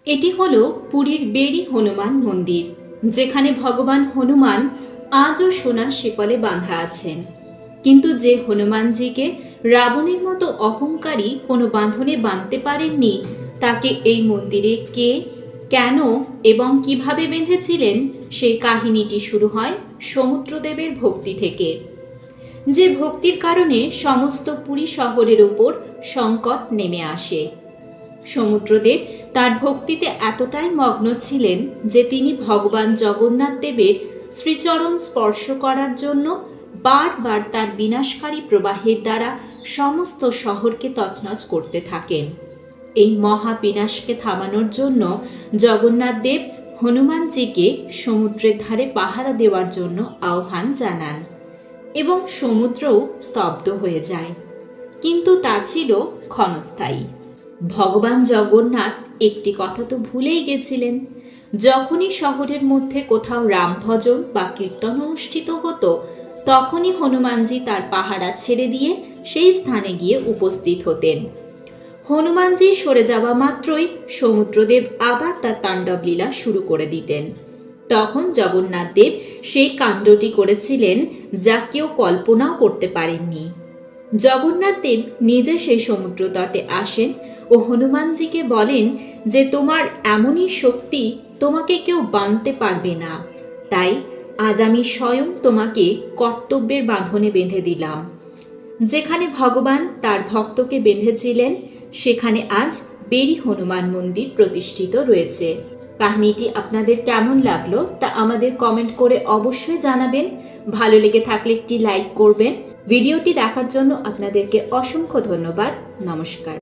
এটি হলো পুরীর বেড়ি হনুমান মন্দির, যেখানে ভগবান হনুমান আজও সোনার শিকলে বাঁধা আছেন। কিন্তু যে হনুমানজিকে রাবণের মতো অহংকারী কোনো বাঁধনে বাঁধতে পারেননি, তাকে এই মন্দিরে কে, কেন এবং কিভাবে বেঁধেছিলেন, সেই কাহিনীটি শুরু হয় সমুদ্রদেবের ভক্তি থেকে। যে ভক্তির কারণে সমস্ত পুরী শহরের উপর সংকট নেমে আসে। সমুদ্রদেব তার ভক্তিতে এতটাই মগ্ন ছিলেন যে তিনি ভগবান জগন্নাথ দেবের শ্রীচরণ স্পর্শ করার জন্য বারবার তার বিনাশকারী প্রবাহের দ্বারা সমস্ত শহরকে তছনছ করতে থাকেন। এই মহা বিনাশকে থামানোর জন্য জগন্নাথ দেব হনুমানজিকে সমুদ্রের ধারে পাহারা দেওয়ার জন্য আহ্বান জানান এবং সমুদ্রও স্তব্ধ হয়ে যায়। কিন্তু তা ছিল ক্ষণস্থায়ী। ভগবান জগন্নাথ একটি কথা তো ভুলেই গেছিলেন। যখনই শহরের মধ্যে কোথাও রাম ভজন বা কীর্তন অনুষ্ঠিত হতো, তখনই হনুমানজি তার পাহারা ছেড়ে দিয়ে সেই স্থানে গিয়ে উপস্থিত হতেন। হনুমানজি সরে যাওয়া মাত্রই সমুদ্রদেব আবার তার তাণ্ডব লীলা শুরু করে দিতেন। তখন জগন্নাথ দেব সেই কাণ্ডটি করেছিলেন যা কেউ কল্পনাও করতে পারেননি। জগন্নাথ দেব নিজে সেই সমুদ্র তটে আসেন ও হনুমানজিকে বলেন যে তোমার এমনই শক্তি, তোমাকে কেউ বাঁধতে পারবে না, তাই আজ আমি স্বয়ং তোমাকে কর্তব্যের বাঁধনে বেঁধে দিলাম। যেখানে ভগবান তার ভক্তকে বেঁধেছিলেন, সেখানে আজ বেড়ি হনুমান মন্দির প্রতিষ্ঠিত রয়েছে। কাহিনীটি আপনাদের কেমন লাগলো তা আমাদের কমেন্ট করে অবশ্যই জানাবেন। ভালো লেগে থাকলে একটি লাইক করবেন। ভিডিওটি দেখার জন্য আপনাদেরকে অসংখ্য ধন্যবাদ। নমস্কার।